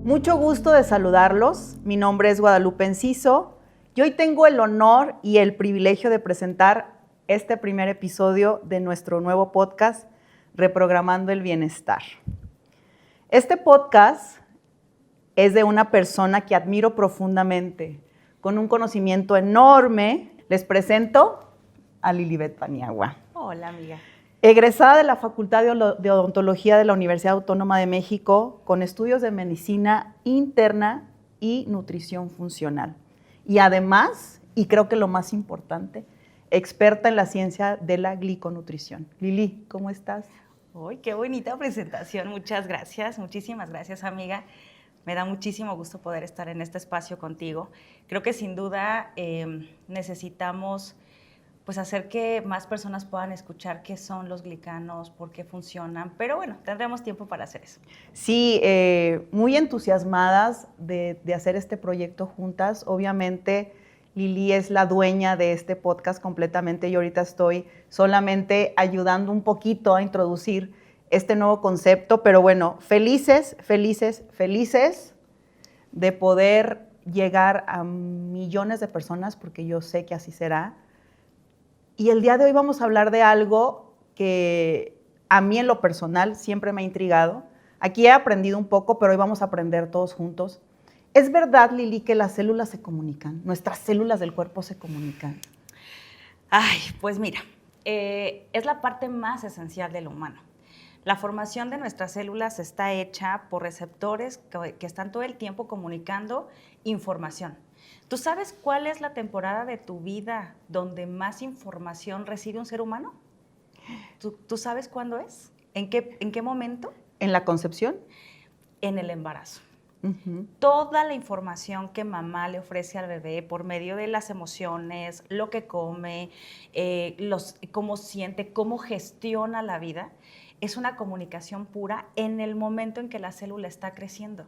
Mucho gusto de saludarlos. Mi nombre es Guadalupe Enciso y hoy tengo el honor y el privilegio de presentar este primer episodio de nuestro nuevo podcast, Reprogramando el Bienestar. Este podcast es de una persona que admiro profundamente, con un conocimiento enorme. Les presento a Lilibet Paniagua. Hola, amiga. Egresada de la Facultad de Odontología de la Universidad Autónoma de México, con estudios de medicina interna y nutrición funcional. Y además, y creo que lo más importante, experta en la ciencia de la gliconutrición. Lili, ¿cómo estás? ¡Uy, qué bonita presentación! Muchas gracias, muchísimas gracias, amiga. Me da muchísimo gusto poder estar en este espacio contigo. Creo que sin duda necesitamos hacer que más personas puedan escuchar qué son los glicanos, por qué funcionan, pero bueno, tendremos tiempo para hacer eso. Sí, muy entusiasmadas de hacer este proyecto juntas. Obviamente, Lili es la dueña de este podcast completamente y ahorita estoy solamente ayudando un poquito a introducir este nuevo concepto, pero bueno, felices de poder llegar a millones de personas, porque yo sé que así será. Y el día de hoy vamos a hablar de algo que a mí en lo personal siempre me ha intrigado. Aquí he aprendido un poco, pero hoy vamos a aprender todos juntos. ¿Es verdad, Lili, que las células se comunican? ¿Nuestras células del cuerpo se comunican? Ay, pues mira, es la parte más esencial del humano. La formación de nuestras células está hecha por receptores que están todo el tiempo comunicando información. ¿Tú sabes cuál es la temporada de tu vida donde más información recibe un ser humano? ¿Tú sabes cuándo es? ¿En qué momento? ¿En la concepción? En el embarazo. Uh-huh. Toda la información que mamá le ofrece al bebé por medio de las emociones, lo que come, cómo siente, cómo gestiona la vida, es una comunicación pura en el momento en que la célula está creciendo.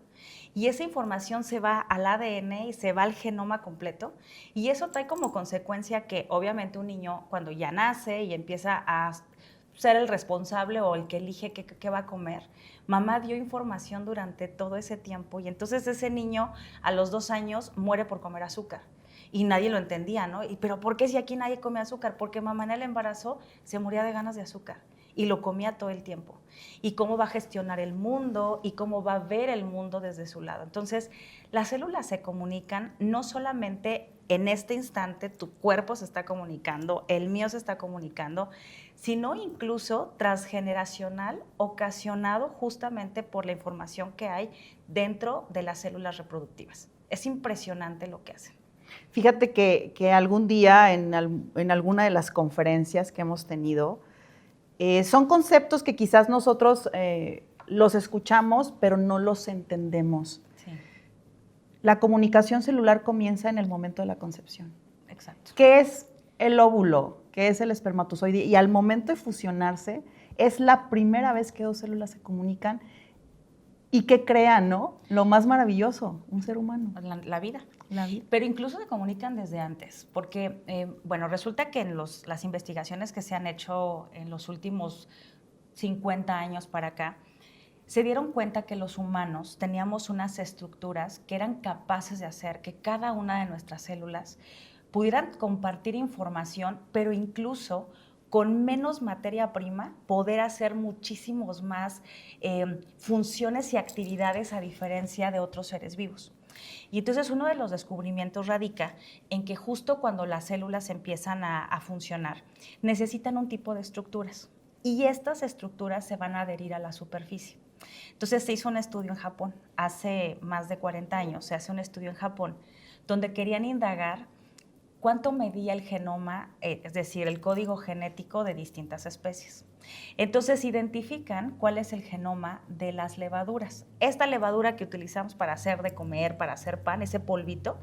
Y esa información se va al ADN y se va al genoma completo. Y eso trae como consecuencia que obviamente un niño cuando ya nace y empieza a ser el responsable o el que elige qué va a comer, mamá dio información durante todo ese tiempo y entonces ese niño a los 2 años muere por comer azúcar. Y nadie lo entendía, ¿no? ¿Pero por qué si aquí nadie come azúcar? Porque mamá en el embarazo se moría de ganas de azúcar y lo comía todo el tiempo. Y cómo va a gestionar el mundo y cómo va a ver el mundo desde su lado. Entonces, las células se comunican no solamente en este instante, tu cuerpo se está comunicando, el mío se está comunicando, sino incluso transgeneracional, ocasionado justamente por la información que hay dentro de las células reproductivas. Es impresionante lo que hacen. Fíjate que algún día en alguna de las conferencias que hemos tenido, son conceptos que quizás nosotros los escuchamos, pero no los entendemos. Sí. La comunicación celular comienza en el momento de la concepción. Exacto. ¿Qué es el óvulo? ¿Qué es el espermatozoide? Y al momento de fusionarse, es la primera vez que 2 células se comunican y que crean, ¿no? Lo más maravilloso, un ser humano. La vida. La vida. Pero incluso se comunican desde antes, porque, resulta que en las investigaciones que se han hecho en los últimos 50 años para acá, se dieron cuenta que los humanos teníamos unas estructuras que eran capaces de hacer que cada una de nuestras células pudieran compartir información, pero incluso con menos materia prima, poder hacer muchísimos más funciones y actividades a diferencia de otros seres vivos. Y entonces uno de los descubrimientos radica en que justo cuando las células empiezan a funcionar, necesitan un tipo de estructuras y estas estructuras se van a adherir a la superficie. Entonces se hizo un estudio en Japón, hace más de 40 años, se hace un estudio en Japón, donde querían indagar cuánto medía el genoma, es decir, el código genético de distintas especies. Entonces identifican cuál es el genoma de las levaduras. Esta levadura que utilizamos para hacer de comer, para hacer pan, ese polvito,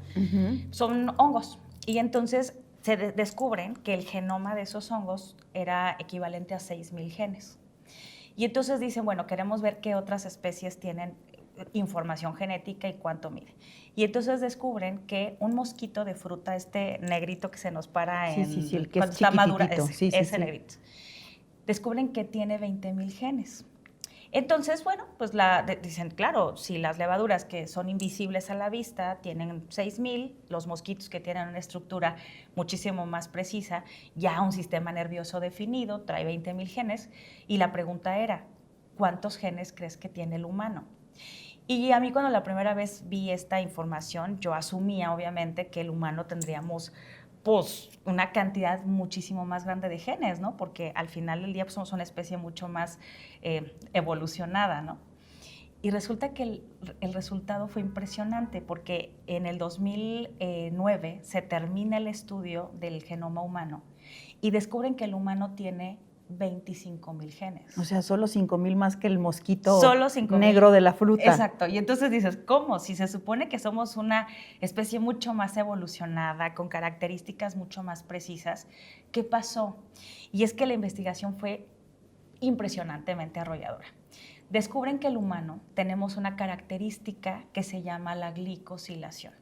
son hongos. Y entonces se descubren que el genoma de esos hongos era equivalente a 6,000 genes. Y entonces dicen, bueno, queremos ver qué otras especies tienen información genética y cuánto mide. Y entonces descubren que un mosquito de fruta, este negrito que se nos para el que cuando es está madura, ese negrito, descubren que tiene 20,000 genes. Entonces, bueno, pues dicen, claro, si las levaduras que son invisibles a la vista tienen 6,000, los mosquitos que tienen una estructura muchísimo más precisa, ya un sistema nervioso definido, trae 20,000 genes, y la pregunta era, ¿cuántos genes crees que tiene el humano? Y a mí cuando la primera vez vi esta información, yo asumía obviamente que el humano tendríamos pues una cantidad muchísimo más grande de genes, ¿no? Porque al final del día pues, somos una especie mucho más evolucionada, ¿no? Y resulta que el resultado fue impresionante porque en el 2009 se termina el estudio del genoma humano y descubren que el humano tiene 25,000 genes. O sea, solo 5,000 más que el mosquito Solo 5,000 negro de la fruta. Exacto. Y entonces dices, ¿cómo? Si se supone que somos una especie mucho más evolucionada, con características mucho más precisas, ¿qué pasó? Y es que la investigación fue impresionantemente arrolladora. Descubren que el humano tenemos una característica que se llama la glicosilación.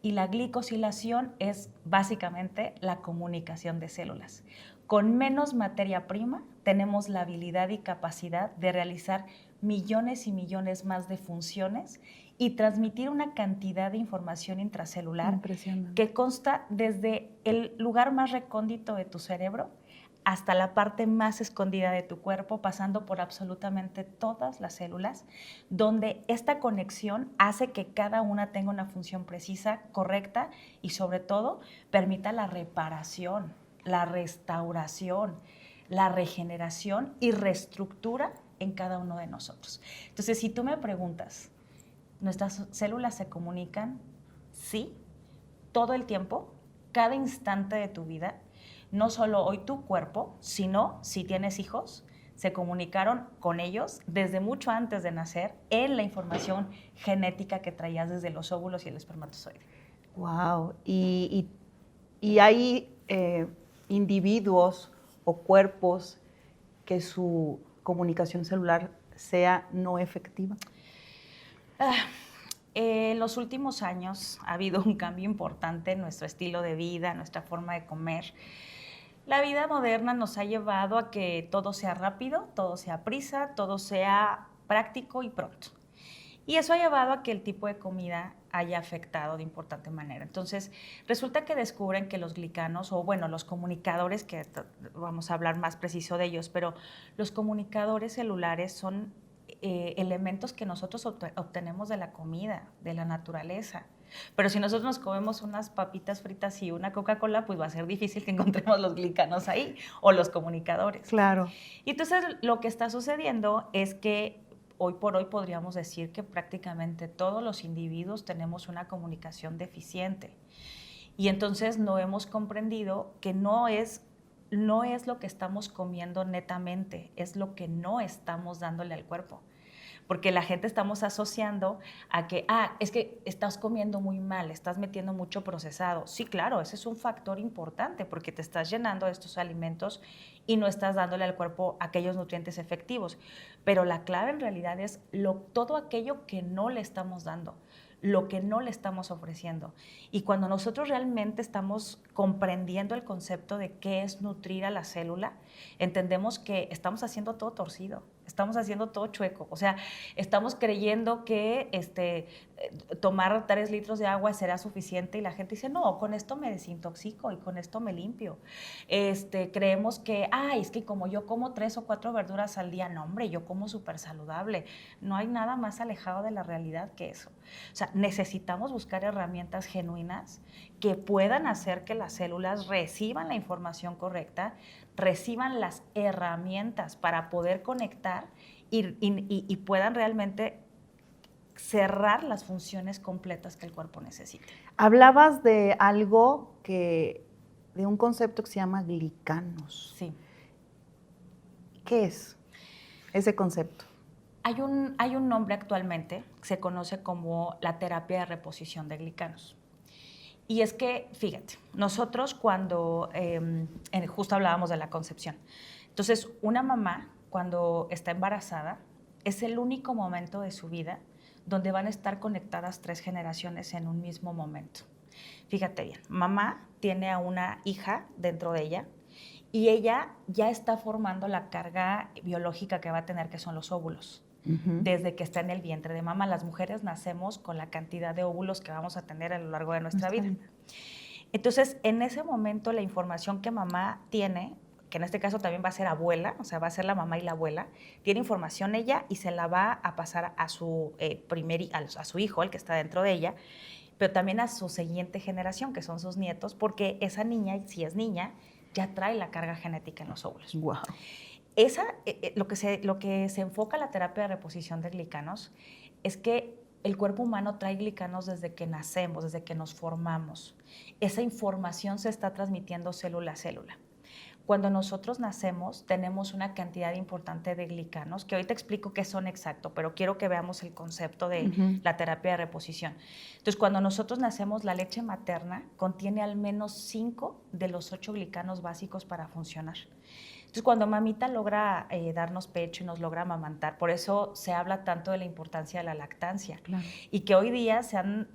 Y la glicosilación es básicamente la comunicación de células. Con menos materia prima tenemos la habilidad y capacidad de realizar millones y millones más de funciones y transmitir una cantidad de información intracelular que consta desde el lugar más recóndito de tu cerebro hasta la parte más escondida de tu cuerpo, pasando por absolutamente todas las células, donde esta conexión hace que cada una tenga una función precisa, correcta y sobre todo permita la reparación, la restauración, la regeneración y reestructura en cada uno de nosotros. Entonces, si tú me preguntas, ¿nuestras células se comunican? Sí, todo el tiempo, cada instante de tu vida. No solo hoy tu cuerpo, sino si tienes hijos, se comunicaron con ellos desde mucho antes de nacer en la información genética que traías desde los óvulos y el espermatozoide. Wow. Y hay individuos o cuerpos que su comunicación celular sea no efectiva. En los últimos años ha habido un cambio importante en nuestro estilo de vida, en nuestra forma de comer. La vida moderna nos ha llevado a que todo sea rápido, todo sea prisa, todo sea práctico y pronto. Y eso ha llevado a que el tipo de comida haya afectado de importante manera. Entonces, resulta que descubren que los glicanos, o bueno, los comunicadores, que vamos a hablar más preciso de ellos, pero los comunicadores celulares son elementos que nosotros obtenemos de la comida, de la naturaleza. Pero si nosotros nos comemos unas papitas fritas y una Coca-Cola, pues va a ser difícil que encontremos los glicanos ahí o los comunicadores. Claro. Y entonces lo que está sucediendo es que hoy por hoy podríamos decir que prácticamente todos los individuos tenemos una comunicación deficiente. Y entonces no hemos comprendido que no es lo que estamos comiendo netamente, es lo que no estamos dándole al cuerpo. Porque la gente estamos asociando a que, es que estás comiendo muy mal, estás metiendo mucho procesado. Sí, claro, ese es un factor importante porque te estás llenando de estos alimentos y no estás dándole al cuerpo aquellos nutrientes efectivos. Pero la clave en realidad es todo aquello que no le estamos dando, lo que no le estamos ofreciendo. Y cuando nosotros realmente estamos comprendiendo el concepto de qué es nutrir a la célula, entendemos que estamos haciendo todo torcido, estamos haciendo todo chueco. O sea, estamos creyendo que tomar 3 litros de agua será suficiente y la gente dice, no, con esto me desintoxico y con esto me limpio. Creemos que, es que como yo como 3 o 4 verduras al día, no, hombre, yo como súper saludable. No hay nada más alejado de la realidad que eso. O sea, necesitamos buscar herramientas genuinas que puedan hacer que las células reciban la información correcta, reciban las herramientas para poder conectar y puedan realmente cerrar las funciones completas que el cuerpo necesita. Hablabas de de un concepto que se llama glicanos. Sí. ¿Qué es ese concepto? Hay un nombre actualmente que se conoce como la terapia de reposición de glicanos. Y es que, fíjate, nosotros cuando, justo hablábamos de la concepción, entonces una mamá cuando está embarazada es el único momento de su vida donde van a estar conectadas 3 generaciones en un mismo momento. Fíjate bien, mamá tiene a una hija dentro de ella y ella ya está formando la carga biológica que va a tener, que son los óvulos. Desde que está en el vientre de mamá, las mujeres nacemos con la cantidad de óvulos que vamos a tener a lo largo de nuestra vida. Entonces, en ese momento, la información que mamá tiene, que en este caso también va a ser abuela, o sea, va a ser la mamá y la abuela, tiene información ella y se la va a pasar a su, a su hijo, el que está dentro de ella, pero también a su siguiente generación, que son sus nietos, porque esa niña, si es niña, ya trae la carga genética en los óvulos. Wow. Lo que se enfoca la terapia de reposición de glicanos es que el cuerpo humano trae glicanos desde que nacemos, desde que nos formamos. Esa información se está transmitiendo célula a célula. Cuando nosotros nacemos, tenemos una cantidad importante de glicanos, que hoy te explico qué son exacto, pero quiero que veamos el concepto de la terapia de reposición. Entonces, cuando nosotros nacemos, la leche materna contiene al menos 5 de los 8 glicanos básicos para funcionar. Entonces, cuando mamita logra darnos pecho y nos logra amamantar, por eso se habla tanto de la importancia de la lactancia. Claro. Y que hoy día se han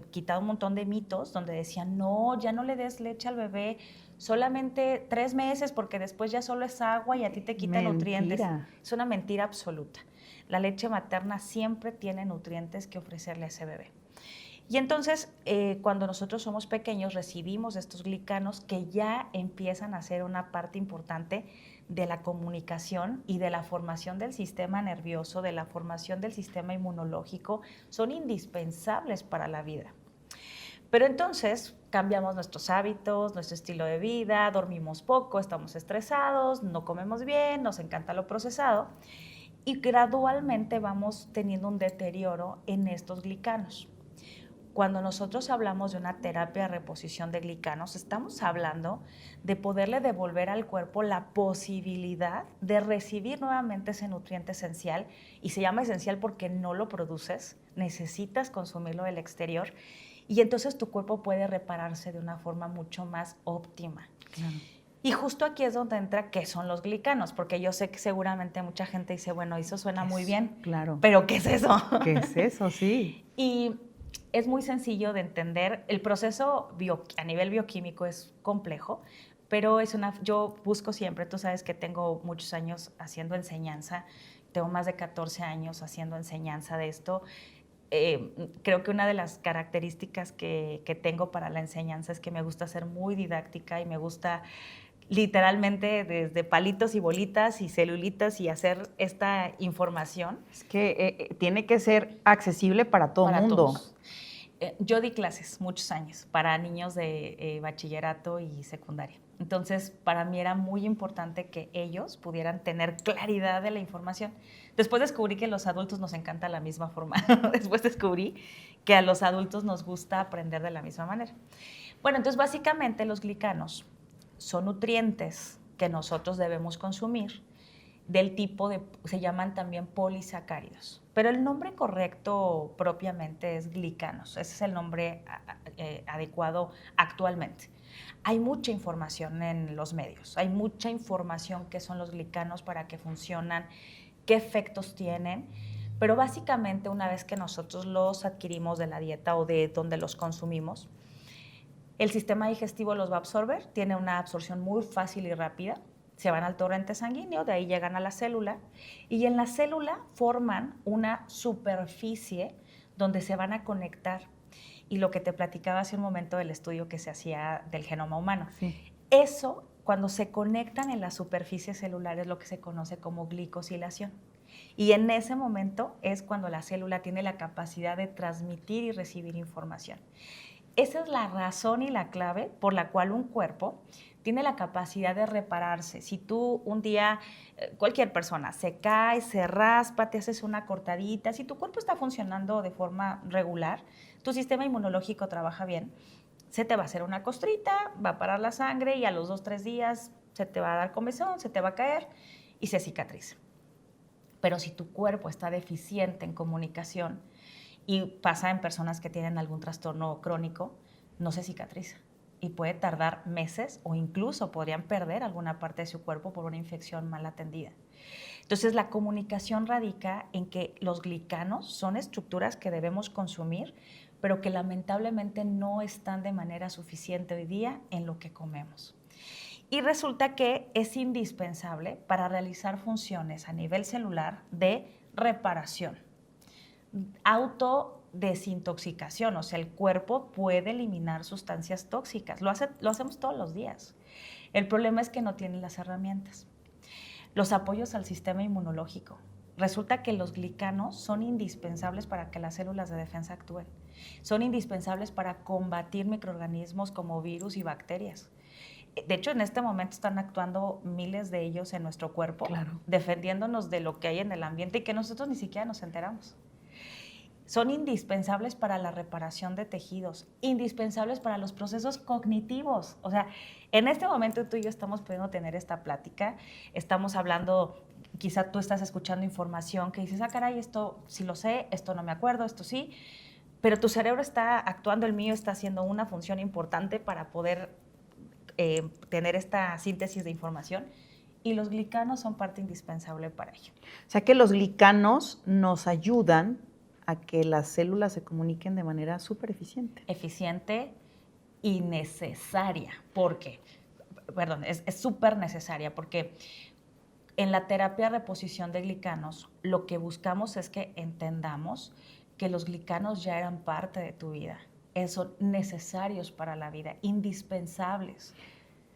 quitado un montón de mitos donde decían, no, ya no le des leche al bebé solamente 3 meses porque después ya solo es agua y a ti te quita nutrientes. Es una mentira absoluta. La leche materna siempre tiene nutrientes que ofrecerle a ese bebé. Y entonces, cuando nosotros somos pequeños, recibimos estos glicanos que ya empiezan a ser una parte importante de la comunicación y de la formación del sistema nervioso, de la formación del sistema inmunológico, son indispensables para la vida. Pero entonces cambiamos nuestros hábitos, nuestro estilo de vida, dormimos poco, estamos estresados, no comemos bien, nos encanta lo procesado y gradualmente vamos teniendo un deterioro en estos glicanos. Cuando nosotros hablamos de una terapia de reposición de glicanos, estamos hablando de poderle devolver al cuerpo la posibilidad de recibir nuevamente ese nutriente esencial, y se llama esencial porque no lo produces, necesitas consumirlo del exterior, y entonces tu cuerpo puede repararse de una forma mucho más óptima. Claro. Y justo aquí es donde entra qué son los glicanos, porque yo sé que seguramente mucha gente dice, bueno, eso suena muy bien, claro. Pero ¿qué es eso? ¿Qué es eso? Sí. Y es muy sencillo de entender. El proceso a nivel bioquímico es complejo, pero yo busco siempre, tú sabes que tengo muchos años haciendo enseñanza, tengo más de 14 años haciendo enseñanza de esto. Creo que una de las características que tengo para la enseñanza es que me gusta ser muy didáctica y me gusta literalmente desde palitos y bolitas y celulitas y hacer esta información. Es que tiene que ser accesible para todo el mundo. Todos. Yo di clases muchos años para niños de bachillerato y secundaria. Entonces, para mí era muy importante que ellos pudieran tener claridad de la información. Después descubrí que a los adultos nos encanta la misma forma. Después descubrí que a los adultos nos gusta aprender de la misma manera. Bueno, entonces básicamente los glicanos son nutrientes que nosotros debemos consumir del tipo se llaman también polisacáridos. Pero el nombre correcto propiamente es glicanos. Ese es el nombre adecuado actualmente. Hay mucha información en los medios, hay mucha información qué son los glicanos, para qué funcionan, qué efectos tienen, pero básicamente una vez que nosotros los adquirimos de la dieta o de donde los consumimos, el sistema digestivo los va a absorber, tiene una absorción muy fácil y rápida, se van al torrente sanguíneo, de ahí llegan a la célula, y en la célula forman una superficie donde se van a conectar. Y lo que te platicaba hace un momento del estudio que se hacía del genoma humano. Sí. Eso, cuando se conectan en la superficie celular, es lo que se conoce como glicosilación. Y en ese momento es cuando la célula tiene la capacidad de transmitir y recibir información. Esa es la razón y la clave por la cual un cuerpo tiene la capacidad de repararse. Si tú un día, cualquier persona, se cae, se raspa, te haces una cortadita, si tu cuerpo está funcionando de forma regular, tu sistema inmunológico trabaja bien, se te va a hacer una costrita, va a parar la sangre y a los 2-3 días se te va a dar comezón, se te va a caer y se cicatriza. Pero si tu cuerpo está deficiente en comunicación, y pasa en personas que tienen algún trastorno crónico, no se cicatriza y puede tardar meses o incluso podrían perder alguna parte de su cuerpo por una infección mal atendida. Entonces, la comunicación radica en que los glicanos son estructuras que debemos consumir, pero que lamentablemente no están de manera suficiente hoy día en lo que comemos. Y resulta que es indispensable para realizar funciones a nivel celular de reparación, autodesintoxicación, o sea, el cuerpo puede eliminar sustancias tóxicas, lo hacemos todos los días. El problema es que no tienen las herramientas. Los apoyos al sistema inmunológico. Resulta que los glicanos son indispensables para que las células de defensa actúen. Son indispensables para combatir microorganismos como virus y bacterias. De hecho, en este momento están actuando miles de ellos en nuestro cuerpo, Claro, defendiéndonos de lo que hay en el ambiente y que nosotros ni siquiera nos enteramos. Son indispensables para la reparación de tejidos, indispensables para los procesos cognitivos. O sea, en este momento tú y yo estamos pudiendo tener esta plática, estamos hablando, quizá tú estás escuchando información que dices, caray, esto sí lo sé, esto no me acuerdo, esto sí, pero tu cerebro está actuando, el mío está haciendo una función importante para poder tener esta síntesis de información, y los glicanos son parte indispensable para ello. o sea que los glicanos nos ayudan a que las células se comuniquen de manera súper eficiente. Eficiente y necesaria, porque, perdón, es súper necesaria, porque en la terapia de reposición de glicanos, lo que buscamos es que entendamos que los glicanos ya eran parte de tu vida, son necesarios para la vida, indispensables.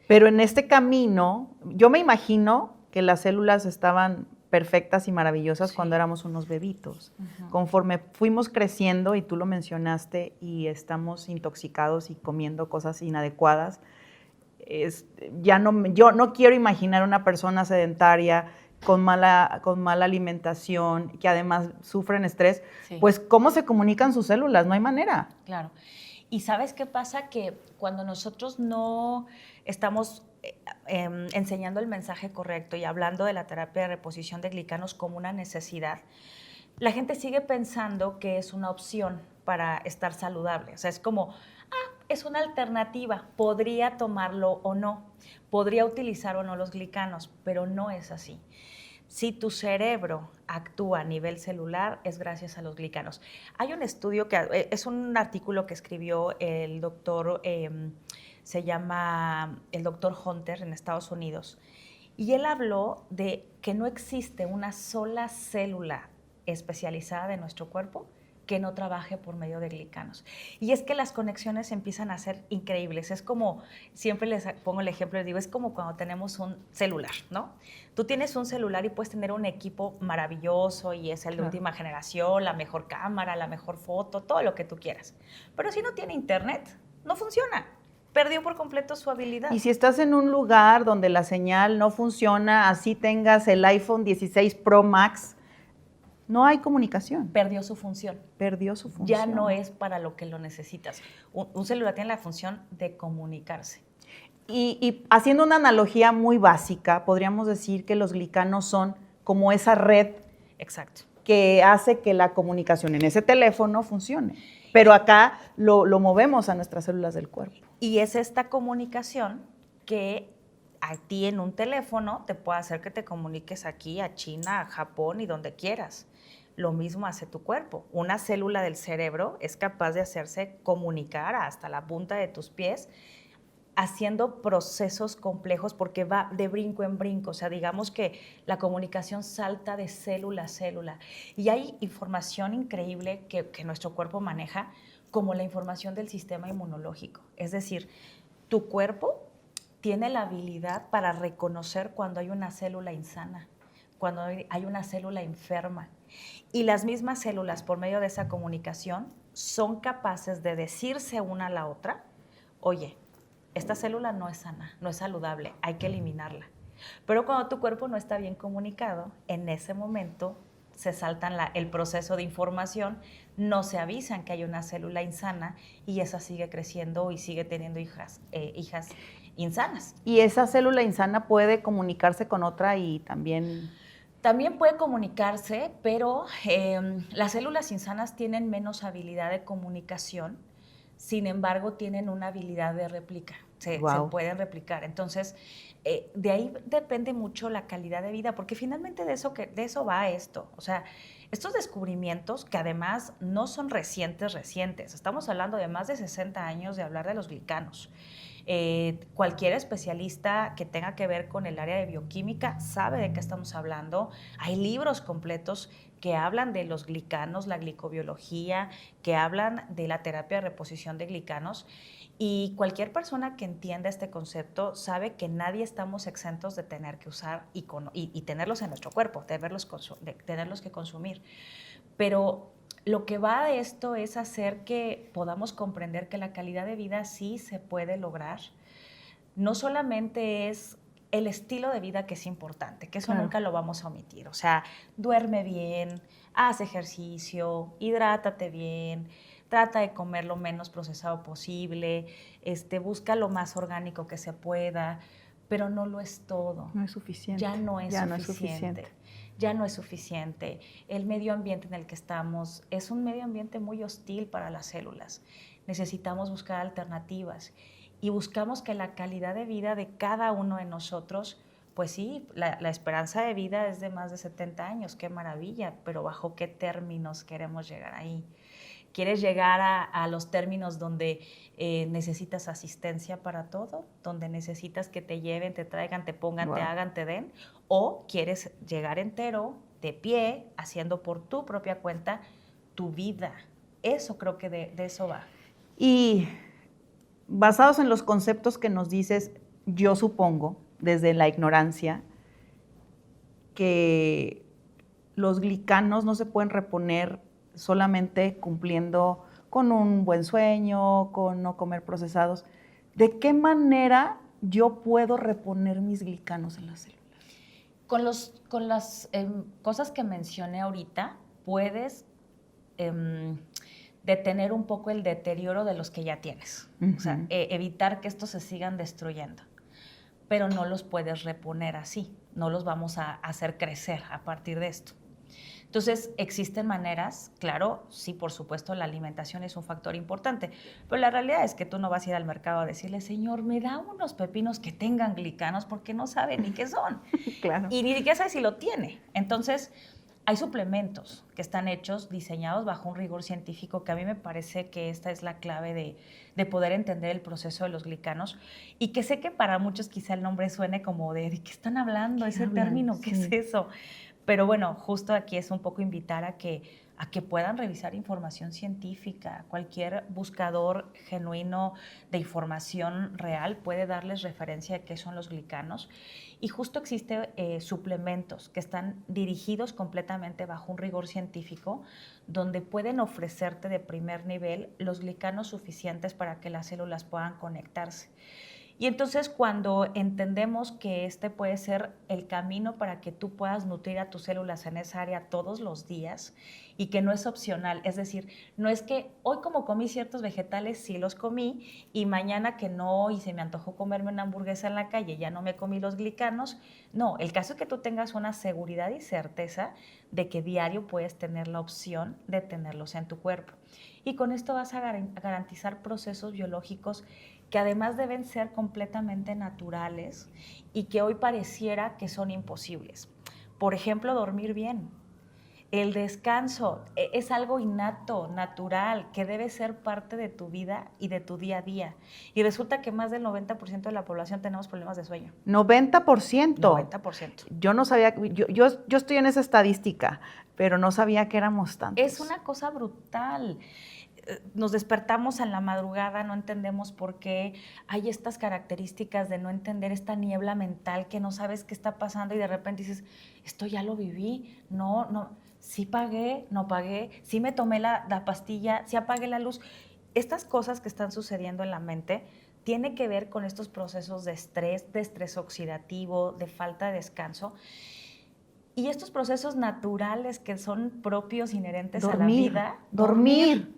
Pero en este camino, yo me imagino que las células estaban perfectas y maravillosas Sí. cuando éramos unos bebitos. Uh-huh. Conforme fuimos creciendo, y tú lo mencionaste, y estamos intoxicados y comiendo cosas inadecuadas, yo no quiero imaginar una persona sedentaria con mala alimentación, que además sufren estrés, Sí. pues ¿cómo se comunican sus células? No hay manera. Claro. ¿Y sabes qué pasa? Que cuando nosotros no estamos enseñando el mensaje correcto y hablando de la terapia de reposición de glicanos como una necesidad, la gente sigue pensando que es una opción para estar saludable. O sea, es como, es una alternativa, podría tomarlo o no, podría utilizar o no los glicanos, pero no es así. Si tu cerebro actúa a nivel celular, es gracias a los glicanos. Hay un estudio es un artículo que escribió el doctor, se llama el doctor Hunter en Estados Unidos, y él habló de que no existe una sola célula especializada de nuestro cuerpo que no trabaje por medio de glicanos. Y es que las conexiones empiezan a ser increíbles. Es como, siempre les pongo el ejemplo, les digo, es como cuando tenemos un celular, ¿no? Tú tienes un celular y puedes tener un equipo maravilloso y es el de última generación, la mejor cámara, la mejor foto, todo lo que tú quieras. Pero si no tiene internet, no funciona. Perdió por completo su habilidad. Y si estás en un lugar donde la señal no funciona, así tengas el iPhone 16 Pro Max, no hay comunicación. Perdió su función. Perdió su función. Ya no es para lo que lo necesitas. Un celular tiene la función de comunicarse. Y haciendo una analogía muy básica, podríamos decir que los glicanos son como esa red. Exacto. Que hace que la comunicación en ese teléfono funcione. Pero acá lo movemos a nuestras células del cuerpo. Y es esta comunicación que a ti en un teléfono te puede hacer que te comuniques aquí a China, a Japón y donde quieras. Lo mismo hace tu cuerpo. Una célula del cerebro es capaz de hacerse comunicar hasta la punta de tus pies, haciendo procesos complejos porque va de brinco en brinco. O sea, digamos que la comunicación salta de célula a célula. Y hay información increíble que nuestro cuerpo maneja, como la información del sistema inmunológico. Es decir, tu cuerpo tiene la habilidad para reconocer cuando hay una célula insana, cuando hay una célula enferma. Y las mismas células, por medio de esa comunicación, son capaces de decirse una a la otra, oye, esta célula no es sana, no es saludable, hay que eliminarla. Pero cuando tu cuerpo no está bien comunicado, en ese momento se saltan el proceso de información, no se avisan que hay una célula insana y esa sigue creciendo y sigue teniendo hijas insanas. Y esa célula insana puede comunicarse con otra y también... También puede comunicarse, pero las células insanas tienen menos habilidad de comunicación, sin embargo tienen una habilidad de réplica, se pueden replicar. Entonces, de ahí depende mucho la calidad de vida, porque finalmente de eso va esto. O sea, estos descubrimientos, que además no son recientes, estamos hablando de más de 60 años de hablar de los glicanos. Cualquier especialista que tenga que ver con el área de bioquímica sabe de qué estamos hablando. Hay libros completos que hablan de los glicanos, la glicobiología, que hablan de la terapia de reposición de glicanos. Y cualquier persona que entienda este concepto sabe que nadie estamos exentos de tener que usar y tenerlos en nuestro cuerpo, tenerlos que consumir. Pero lo que va de esto es hacer que podamos comprender que la calidad de vida sí se puede lograr. No solamente es el estilo de vida que es importante, que eso Claro. nunca lo vamos a omitir. O sea, duerme bien, haz ejercicio, hidrátate bien, trata de comer lo menos procesado posible, busca lo más orgánico que se pueda, pero no lo es todo. No es suficiente. Ya no es Ya suficiente. no es suficiente. Ya no es suficiente. El medio ambiente en el que estamos es un medio ambiente muy hostil para las células. Necesitamos buscar alternativas y buscamos que la calidad de vida de cada uno de nosotros, pues sí, la esperanza de vida es de más de 70 años, qué maravilla, pero ¿bajo qué términos queremos llegar ahí? ¿Quieres llegar a los términos donde necesitas asistencia para todo? ¿Donde necesitas que te lleven, te traigan, te pongan, Wow. te hagan, te den? ¿O quieres llegar entero, de pie, haciendo por tu propia cuenta tu vida? Eso creo que de eso va. Y basados en los conceptos que nos dices, yo supongo, desde la ignorancia, que los glicanos no se pueden reponer solamente cumpliendo con un buen sueño, con no comer procesados. ¿De qué manera yo puedo reponer mis glicanos en las células? Con las cosas que mencioné ahorita, puedes detener un poco el deterioro de los que ya tienes. Uh-huh. O sea, evitar que estos se sigan destruyendo. Pero no los puedes reponer así. No los vamos a hacer crecer a partir de esto. Entonces, existen maneras, claro, sí, por supuesto, la alimentación es un factor importante, pero la realidad es que tú no vas a ir al mercado a decirle, señor, me da unos pepinos que tengan glicanos porque no sabe ni qué son. Claro. Y ni siquiera sabe si lo tiene. Entonces, hay suplementos que están hechos, diseñados bajo un rigor científico, que a mí me parece que esta es la clave de poder entender el proceso de los glicanos, y que sé que para muchos quizá el nombre suene como ¿de qué están hablando? ¿Ese término? ¿Qué es eso? Pero bueno, justo aquí es un poco invitar a que puedan revisar información científica. Cualquier buscador genuino de información real puede darles referencia de qué son los glicanos. Y justo existen suplementos que están dirigidos completamente bajo un rigor científico, donde pueden ofrecerte de primer nivel los glicanos suficientes para que las células puedan conectarse. Y entonces cuando entendemos que este puede ser el camino para que tú puedas nutrir a tus células en esa área todos los días y que no es opcional, es decir, no es que hoy como comí ciertos vegetales sí los comí y mañana que no y se me antojó comerme una hamburguesa en la calle, ya no me comí los glicanos. No, el caso es que tú tengas una seguridad y certeza de que diario puedes tener la opción de tenerlos en tu cuerpo. Y con esto vas a garantizar procesos biológicos que además deben ser completamente naturales y que hoy pareciera que son imposibles. Por ejemplo, dormir bien. El descanso es algo innato, natural, que debe ser parte de tu vida y de tu día a día. Y resulta que más del 90% de la población tenemos problemas de sueño. 90%. 90%. Yo no sabía, yo estoy en esa estadística, pero no sabía que éramos tantos. Es una cosa brutal. Nos despertamos en la madrugada, no entendemos por qué, hay estas características de no entender esta niebla mental que no sabes qué está pasando y de repente dices, esto ya lo viví, no, sí pagué, no pagué, sí me tomé la pastilla, sí apagué la luz. Estas cosas que están sucediendo en la mente tienen que ver con estos procesos de estrés oxidativo, de falta de descanso. Y estos procesos naturales que son propios, inherentes a la vida. Dormir.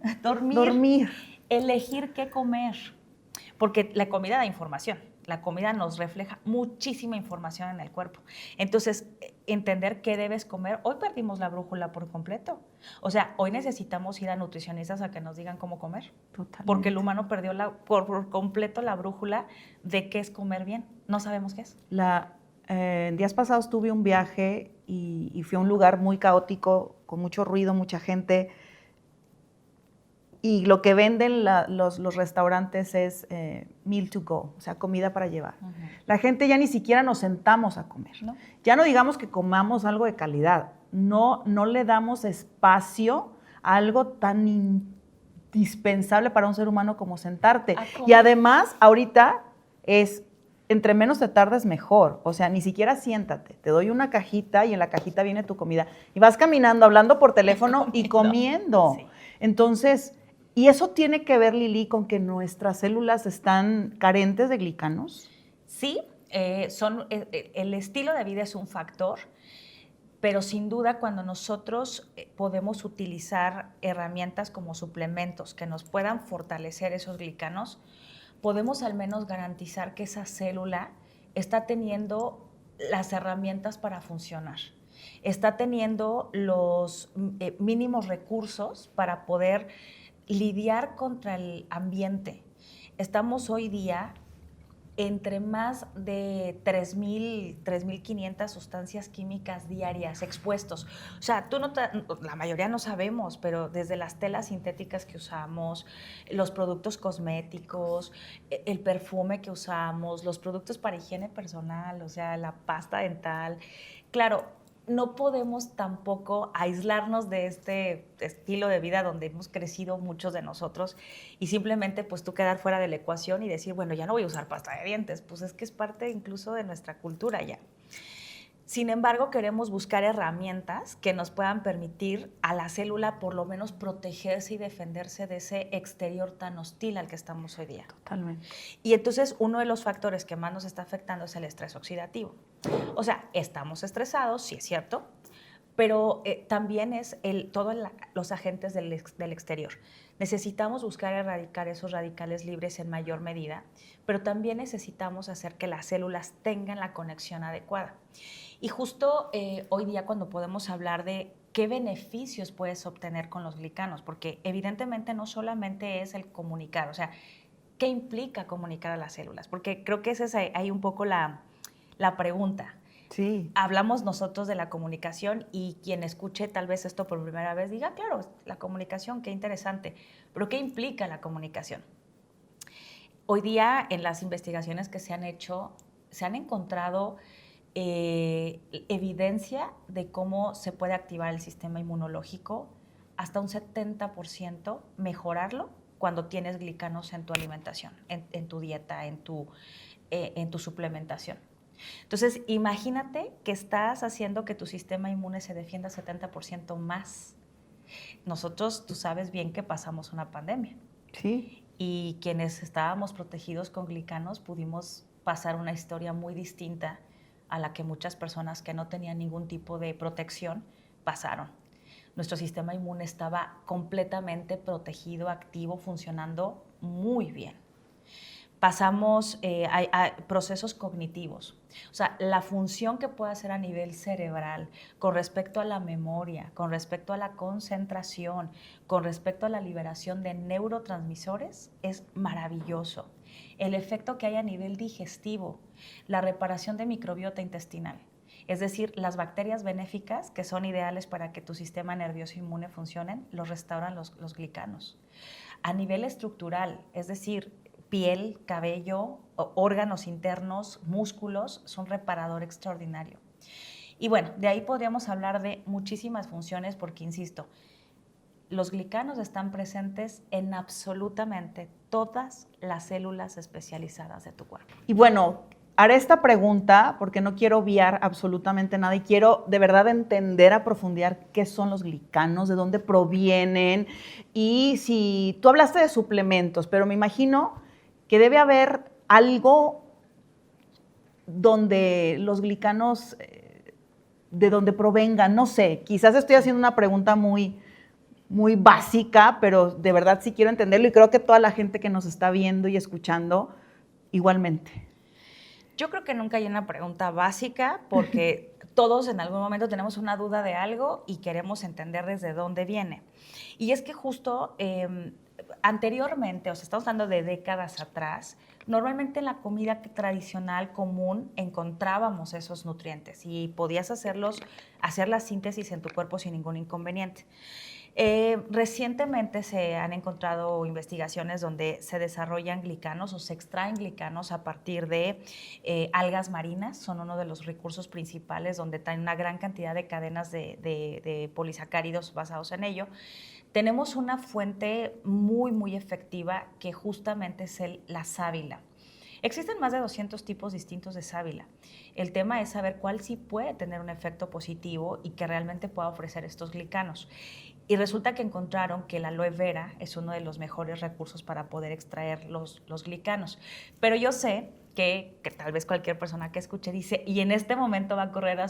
Elegir qué comer. Porque la comida da información. La comida nos refleja muchísima información en el cuerpo. Entonces, entender qué debes comer. Hoy perdimos la brújula por completo. O sea, hoy necesitamos ir a nutricionistas a que nos digan cómo comer. Totalmente. Porque el humano perdió por completo la brújula de qué es comer bien. No sabemos qué es. En días pasados tuve un viaje y fui a un lugar muy caótico, con mucho ruido, mucha gente. y lo que venden los restaurantes es meal to go, o sea, comida para llevar. Uh-huh. La gente ya ni siquiera nos sentamos a comer. ¿No? Ya no digamos que comamos algo de calidad, no le damos espacio a algo tan indispensable para un ser humano como sentarte. Y además, ahorita es, entre menos te tardes, mejor. O sea, ni siquiera siéntate. Te doy una cajita y en la cajita viene tu comida. Y vas caminando, hablando por teléfono y comiendo. Sí. Entonces, ¿y eso tiene que ver, Lili, con que nuestras células están carentes de glicanos? Sí, el estilo de vida es un factor, pero sin duda cuando nosotros podemos utilizar herramientas como suplementos que nos puedan fortalecer esos glicanos, podemos al menos garantizar que esa célula está teniendo las herramientas para funcionar, está teniendo los mínimos recursos para poder lidiar contra el ambiente. Estamos hoy día entre más de 3,500 sustancias químicas diarias expuestos. O sea, la mayoría no sabemos, pero desde las telas sintéticas que usamos, los productos cosméticos, el perfume que usamos, los productos para higiene personal, o sea, la pasta dental. Claro, no podemos tampoco aislarnos de este estilo de vida donde hemos crecido muchos de nosotros y simplemente pues tú quedar fuera de la ecuación y decir, bueno, ya no voy a usar pasta de dientes, pues es que es parte incluso de nuestra cultura ya. Sin embargo, queremos buscar herramientas que nos puedan permitir a la célula por lo menos protegerse y defenderse de ese exterior tan hostil al que estamos hoy día. Totalmente. Y entonces uno de los factores que más nos está afectando es el estrés oxidativo. O sea, estamos estresados, sí es cierto, pero también es todos los agentes del exterior. Necesitamos buscar erradicar esos radicales libres en mayor medida, pero también necesitamos hacer que las células tengan la conexión adecuada. Y justo hoy día cuando podemos hablar de qué beneficios puedes obtener con los glicanos, porque evidentemente no solamente es el comunicar, o sea, ¿qué implica comunicar a las células? Porque creo que esa es ahí un poco la pregunta. Sí. Hablamos nosotros de la comunicación y quien escuche tal vez esto por primera vez diga, claro, la comunicación, qué interesante, pero ¿qué implica la comunicación? Hoy día en las investigaciones que se han hecho, se han encontrado evidencia de cómo se puede activar el sistema inmunológico hasta un 70%, mejorarlo cuando tienes glicanos en tu alimentación, en tu dieta, en tu suplementación. Entonces, imagínate que estás haciendo que tu sistema inmune se defienda 70% más. Nosotros, tú sabes bien que pasamos una pandemia. Sí. Y quienes estábamos protegidos con glicanos pudimos pasar una historia muy distinta a la que muchas personas que no tenían ningún tipo de protección pasaron. Nuestro sistema inmune estaba completamente protegido, activo, funcionando muy bien. Pasamos a procesos cognitivos, o sea, la función que puede hacer a nivel cerebral con respecto a la memoria, con respecto a la concentración, con respecto a la liberación de neurotransmisores es maravilloso. El efecto que hay a nivel digestivo, la reparación de microbiota intestinal, es decir, las bacterias benéficas que son ideales para que tu sistema nervioso inmune funcionen, los restauran los glicanos. A nivel estructural, es decir, piel, cabello, órganos internos, músculos, es un reparador extraordinario. Y bueno, de ahí podríamos hablar de muchísimas funciones porque, insisto, los glicanos están presentes en absolutamente todas las células especializadas de tu cuerpo. Y bueno, haré esta pregunta porque no quiero obviar absolutamente nada y quiero de verdad entender a profundidad qué son los glicanos, de dónde provienen y si tú hablaste de suplementos, pero me imagino que debe haber algo donde los glicanos, de donde provengan, no sé, quizás estoy haciendo una pregunta muy básica, pero de verdad sí quiero entenderlo y creo que toda la gente que nos está viendo y escuchando igualmente. Yo creo que nunca hay una pregunta básica porque todos en algún momento tenemos una duda de algo y queremos entender desde dónde viene. Y es que justo anteriormente, o sea, estamos hablando de décadas atrás, normalmente en la comida tradicional común encontrábamos esos nutrientes y podías hacer la síntesis en tu cuerpo sin ningún inconveniente. Recientemente se han encontrado investigaciones donde se desarrollan glicanos o se extraen glicanos a partir de algas marinas. Son uno de los recursos principales donde traen una gran cantidad de cadenas de polisacáridos basados en ello. Tenemos una fuente muy, muy efectiva que justamente es la sábila. Existen más de 200 tipos distintos de sábila. El tema es saber cuál sí puede tener un efecto positivo y que realmente pueda ofrecer estos glicanos. Y resulta que encontraron que la aloe vera es uno de los mejores recursos para poder extraer los glicanos. Pero yo sé que tal vez cualquier persona que escuche dice, y en este momento va a correr a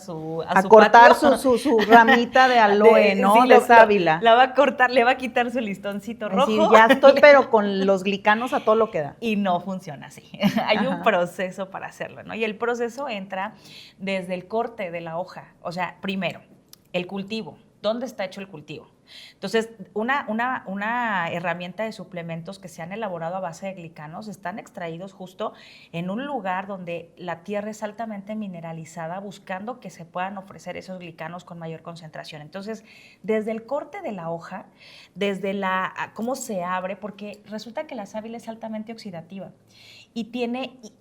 cortar patio. su ramita de aloe, ¿no? Sí, de sábila. La va a cortar, le va a quitar su listoncito rojo. Sí, ya estoy, pero con los glicanos a todo lo que da. Y no funciona así. Hay un proceso para hacerlo, ¿no? Y el proceso entra desde el corte de la hoja. O sea, primero, el cultivo. ¿Dónde está hecho el cultivo? Entonces, una herramienta de suplementos que se han elaborado a base de glicanos están extraídos justo en un lugar donde la tierra es altamente mineralizada, buscando que se puedan ofrecer esos glicanos con mayor concentración. Entonces, desde el corte de la hoja, desde cómo se abre, porque resulta que la sábila es altamente oxidativa y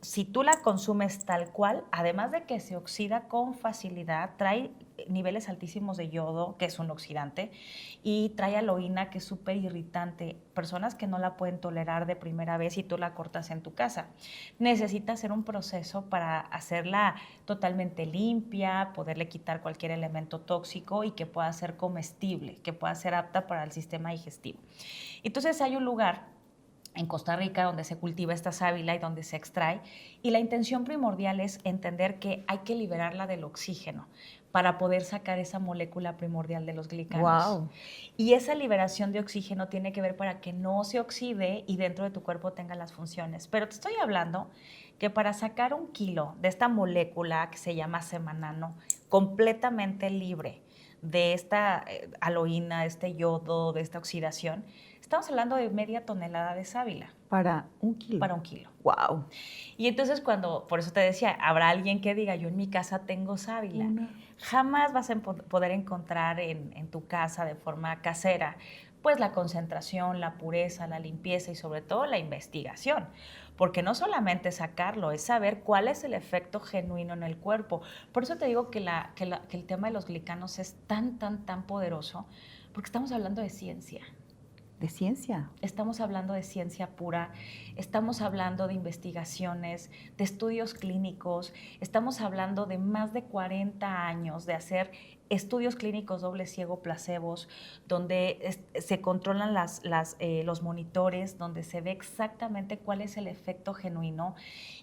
si tú la consumes tal cual, además de que se oxida con facilidad, trae niveles altísimos de yodo, que es un oxidante, y trae aloína, que es súper irritante. Personas que no la pueden tolerar de primera vez y tú la cortas en tu casa. Necesita hacer un proceso para hacerla totalmente limpia, poderle quitar cualquier elemento tóxico y que pueda ser comestible, que pueda ser apta para el sistema digestivo. Entonces hay un lugar en Costa Rica donde se cultiva esta sábila y donde se extrae, y la intención primordial es entender que hay que liberarla del oxígeno para poder sacar esa molécula primordial de los glicanos. Wow. Y esa liberación de oxígeno tiene que ver para que no se oxide y dentro de tu cuerpo tenga las funciones. Pero te estoy hablando que para sacar 1 kilo de esta molécula que se llama semanano, completamente libre de esta aloína, de este yodo, de esta oxidación, estamos hablando de media tonelada de sábila. ¿Para 1 kilo? Para 1 kilo. Wow. Y entonces por eso te decía, habrá alguien que diga, yo en mi casa tengo sábila. Jamás vas a poder encontrar en tu casa de forma casera, pues la concentración, la pureza, la limpieza y sobre todo la investigación. Porque no solamente sacarlo, es saber cuál es el efecto genuino en el cuerpo. Por eso te digo que el tema de los glicanos es tan poderoso, porque estamos hablando de ciencia. ¿De ciencia? Estamos hablando de ciencia pura, estamos hablando de investigaciones, de estudios clínicos, estamos hablando de más de 40 años de hacer estudios clínicos doble ciego placebos, donde se controlan los monitores, donde se ve exactamente cuál es el efecto genuino.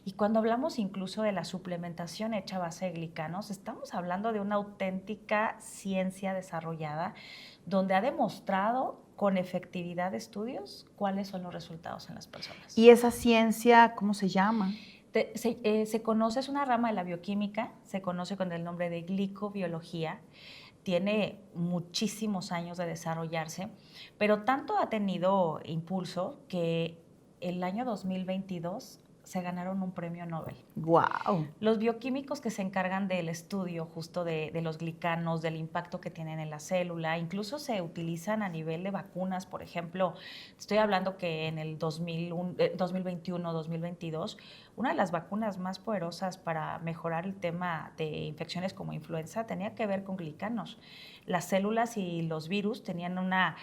Y cuando hablamos incluso de la suplementación hecha a base de glicanos, estamos hablando de una auténtica ciencia desarrollada, donde ha demostrado con efectividad de estudios cuáles son los resultados en las personas. ¿Y esa ciencia cómo se llama? Se conoce, es una rama de la bioquímica, se conoce con el nombre de glicobiología, tiene muchísimos años de desarrollarse, pero tanto ha tenido impulso que el año 2022 se ganaron un premio Nobel. ¡Wow! Los bioquímicos que se encargan del estudio justo de los glicanos, del impacto que tienen en la célula, incluso se utilizan a nivel de vacunas. Por ejemplo, estoy hablando que en el 2021-2022, una de las vacunas más poderosas para mejorar el tema de infecciones como influenza tenía que ver con glicanos. Las células y los virus tenían una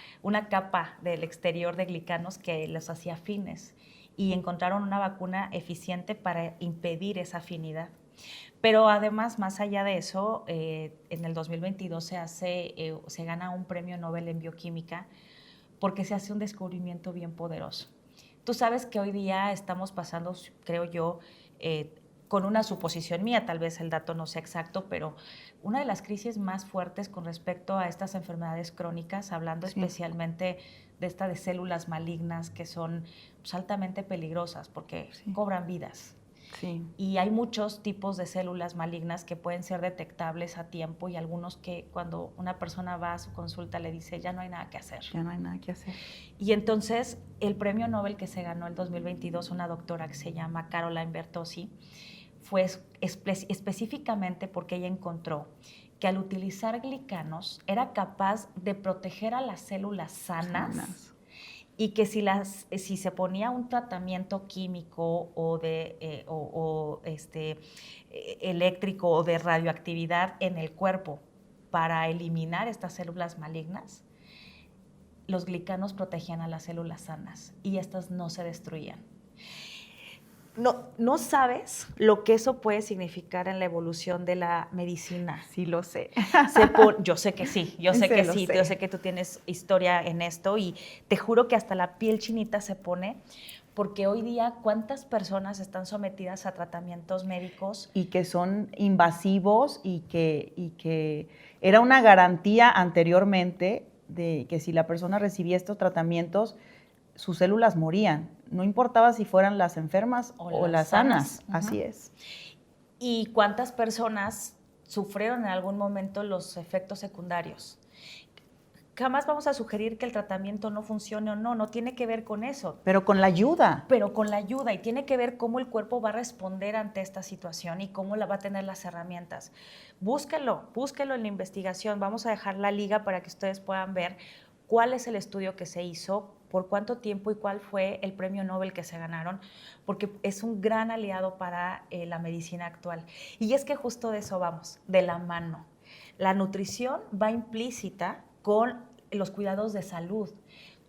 capa del exterior de glicanos que los hacía afines, y encontraron una vacuna eficiente para impedir esa afinidad. Pero además, más allá de eso, en el 2022 se gana un premio Nobel en bioquímica porque se hace un descubrimiento bien poderoso. Tú sabes que hoy día estamos pasando, creo yo, con una suposición mía, tal vez el dato no sea exacto, pero una de las crisis más fuertes con respecto a estas enfermedades crónicas, hablando especialmente de de células malignas que son pues, altamente peligrosas porque cobran vidas. Sí. Y hay muchos tipos de células malignas que pueden ser detectables a tiempo y algunos que cuando una persona va a su consulta le dice ya no hay nada que hacer. Ya no hay nada que hacer. Y entonces el premio Nobel que se ganó el 2022, una doctora que se llama Caroline Bertozzi, fue específicamente porque ella encontró que al utilizar glicanos era capaz de proteger a las células sanas. Y que si se ponía un tratamiento químico o eléctrico o de radioactividad en el cuerpo para eliminar estas células malignas, los glicanos protegían a las células sanas y estas no se destruían. No sabes lo que eso puede significar en la evolución de la medicina. Sí, lo sé. Yo sé que sí, yo sé que tú tienes historia en esto y te juro que hasta la piel chinita se pone, porque hoy día cuántas personas están sometidas a tratamientos médicos. Y que son invasivos y que era una garantía anteriormente de que si la persona recibía estos tratamientos, sus células morían. No importaba si fueran las enfermas o las sanas. Así es. ¿Y cuántas personas sufrieron en algún momento los efectos secundarios? Jamás vamos a sugerir que el tratamiento no funcione o no tiene que ver con eso. Pero con la ayuda. Y tiene que ver cómo el cuerpo va a responder ante esta situación y cómo va a tener las herramientas. Búsquelo en la investigación. Vamos a dejar la liga para que ustedes puedan ver cuál es el estudio que se hizo, por cuánto tiempo y cuál fue el premio Nobel que se ganaron, porque es un gran aliado para la medicina actual. Y es que justo de eso vamos, de la mano. La nutrición va implícita con los cuidados de salud.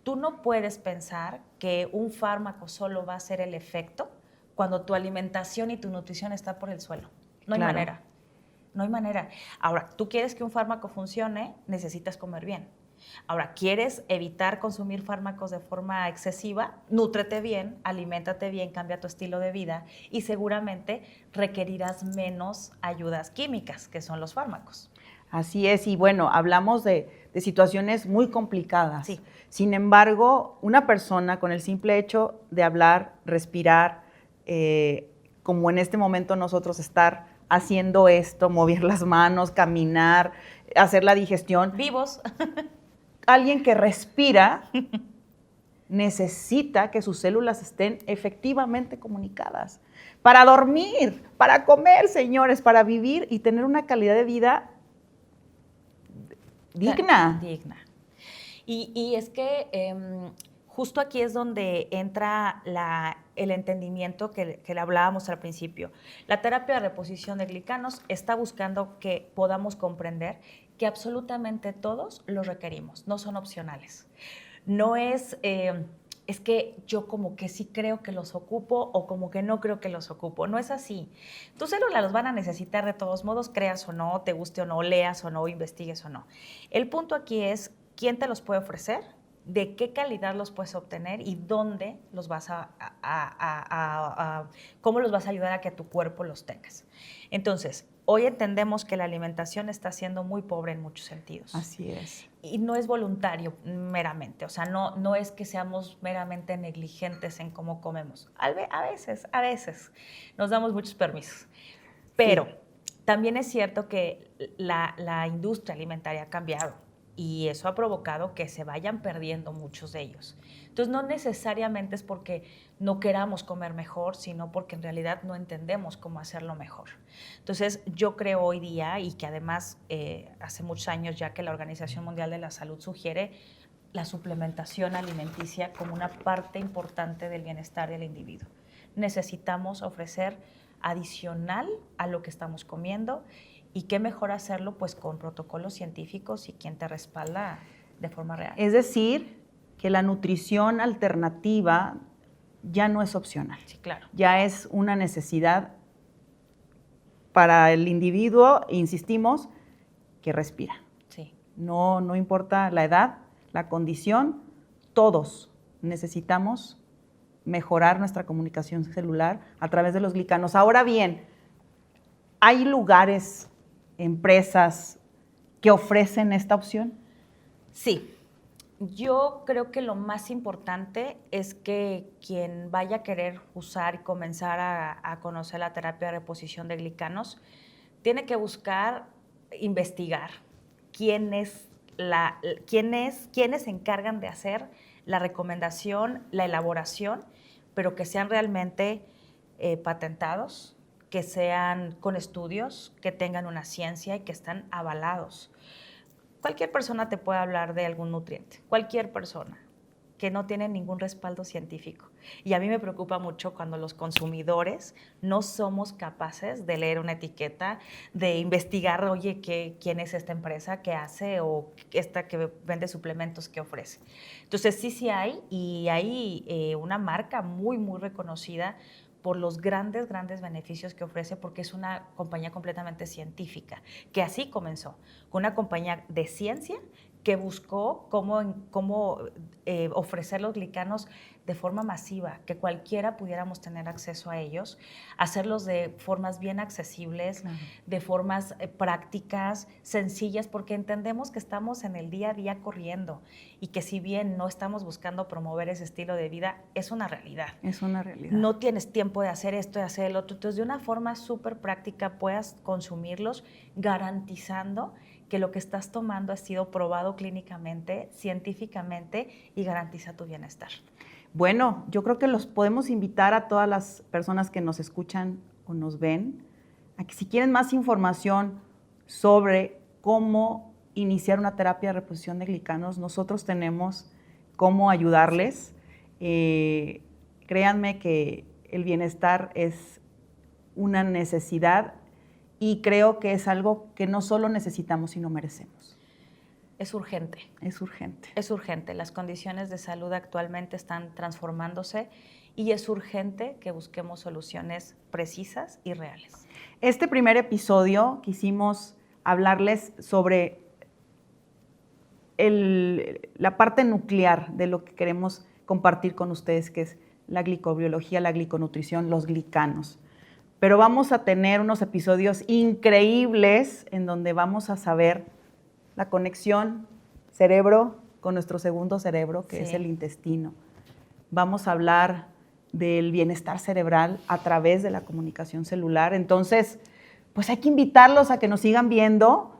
Tú no puedes pensar que un fármaco solo va a hacer el efecto cuando tu alimentación y tu nutrición está por el suelo. No hay manera. No hay manera. Ahora, tú quieres que un fármaco funcione, necesitas comer bien. Ahora, ¿quieres evitar consumir fármacos de forma excesiva? Nútrete bien, aliméntate bien, cambia tu estilo de vida y seguramente requerirás menos ayudas químicas, que son los fármacos. Así es, y bueno, hablamos de situaciones muy complicadas. Sí. Sin embargo, una persona con el simple hecho de hablar, respirar, como en este momento nosotros estar haciendo esto, mover las manos, caminar, hacer la digestión. Vivos. Alguien que respira necesita que sus células estén efectivamente comunicadas. Para dormir, para comer, señores, para vivir y tener una calidad de vida digna. Y es que justo aquí es donde entra el entendimiento que le hablábamos al principio. La terapia de reposición de glicanos está buscando que podamos comprender que absolutamente todos los requerimos, no son opcionales. No es que yo como que sí creo que los ocupo o como que no creo que los ocupo. No es así. Tus células los van a necesitar de todos modos, creas o no, te guste o no, leas o no, investigues o no. El punto aquí es quién te los puede ofrecer, de qué calidad los puedes obtener y dónde los vas cómo los vas a ayudar a que tu cuerpo los tengas. Entonces, hoy entendemos que la alimentación está siendo muy pobre en muchos sentidos. Así es. Y no es voluntario meramente, o sea, no es que seamos meramente negligentes en cómo comemos. A veces nos damos muchos permisos, pero sí, también es cierto que la industria alimentaria ha cambiado y eso ha provocado que se vayan perdiendo muchos de ellos. Entonces, no necesariamente es porque no queramos comer mejor, sino porque en realidad no entendemos cómo hacerlo mejor. Entonces, yo creo hoy día, y que además hace muchos años ya que la Organización Mundial de la Salud sugiere la suplementación alimenticia como una parte importante del bienestar del individuo. Necesitamos ofrecer adicional a lo que estamos comiendo. Y qué mejor hacerlo pues con protocolos científicos y quien te respalda de forma real. Es decir, que la nutrición alternativa ya no es opcional. Sí, claro. Ya es una necesidad para el individuo, insistimos, que respira. Sí. No importa la edad, la condición, todos necesitamos mejorar nuestra comunicación celular a través de los glicanos. Ahora bien, ¿hay lugares, empresas que ofrecen esta opción? Sí. Yo creo que lo más importante es que quien vaya a querer usar y comenzar a conocer la terapia de reposición de glicanos tiene que buscar, investigar quiénes se encargan de hacer la recomendación, la elaboración, pero que sean realmente patentados, que sean con estudios, que tengan una ciencia y que están avalados. Cualquier persona te puede hablar de algún nutriente, cualquier persona que no tiene ningún respaldo científico. Y a mí me preocupa mucho cuando los consumidores no somos capaces de leer una etiqueta, de investigar, oye, quién es esta empresa, qué hace, o esta que vende suplementos, qué ofrece. Entonces sí hay, y hay una marca muy, muy reconocida por los grandes beneficios que ofrece, porque es una compañía completamente científica, que así comenzó, con una compañía de ciencia que buscó cómo ofrecer los glicanos de forma masiva, que cualquiera pudiéramos tener acceso a ellos, hacerlos de formas bien accesibles, claro, de formas prácticas, sencillas, porque entendemos que estamos en el día a día corriendo y que si bien no estamos buscando promover ese estilo de vida, es una realidad. Es una realidad. No tienes tiempo de hacer esto, de hacer el otro, entonces de una forma súper práctica puedas consumirlos garantizando que lo que estás tomando ha sido probado clínicamente, científicamente y garantiza tu bienestar. Bueno, yo creo que los podemos invitar a todas las personas que nos escuchan o nos ven a que si quieren más información sobre cómo iniciar una terapia de reposición de glicanos, nosotros tenemos cómo ayudarles. Créanme que el bienestar es una necesidad y creo que es algo que no solo necesitamos, sino merecemos. Es urgente. Es urgente. Es urgente. Las condiciones de salud actualmente están transformándose y es urgente que busquemos soluciones precisas y reales. Este primer episodio quisimos hablarles sobre la parte nuclear de lo que queremos compartir con ustedes, que es la glicobiología, la gliconutrición, los glicanos. Pero vamos a tener unos episodios increíbles en donde vamos a saber la conexión cerebro con nuestro segundo cerebro, que es el intestino. Vamos a hablar del bienestar cerebral a través de la comunicación celular. Entonces, pues hay que invitarlos a que nos sigan viendo.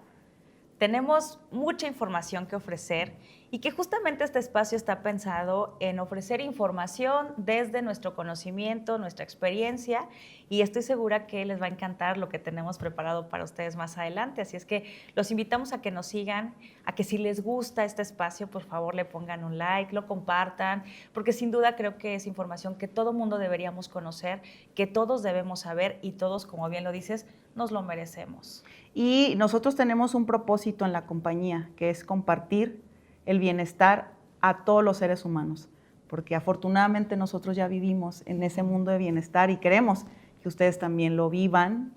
Tenemos mucha información que ofrecer y que justamente este espacio está pensado en ofrecer información desde nuestro conocimiento, nuestra experiencia, y estoy segura que les va a encantar lo que tenemos preparado para ustedes más adelante. Así es que los invitamos a que nos sigan, a que si les gusta este espacio, por favor le pongan un like, lo compartan, porque sin duda creo que es información que todo mundo deberíamos conocer, que todos debemos saber y todos, como bien lo dices, nos lo merecemos. Y nosotros tenemos un propósito en la compañía, que es compartir el bienestar a todos los seres humanos, porque afortunadamente nosotros ya vivimos en ese mundo de bienestar y queremos que ustedes también lo vivan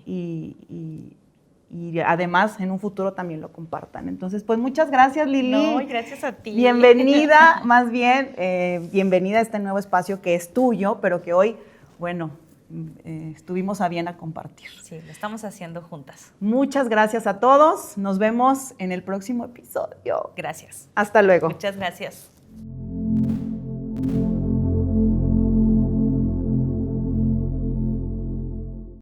y además en un futuro también lo compartan. Entonces, pues muchas gracias, Lili. No, y gracias a ti. Bienvenida, más bien, bienvenida a este nuevo espacio que es tuyo, pero que hoy, bueno, estuvimos a bien a compartir. Sí, lo estamos haciendo juntas. Muchas gracias a todos. Nos vemos en el próximo episodio. Gracias. Hasta luego. Muchas gracias.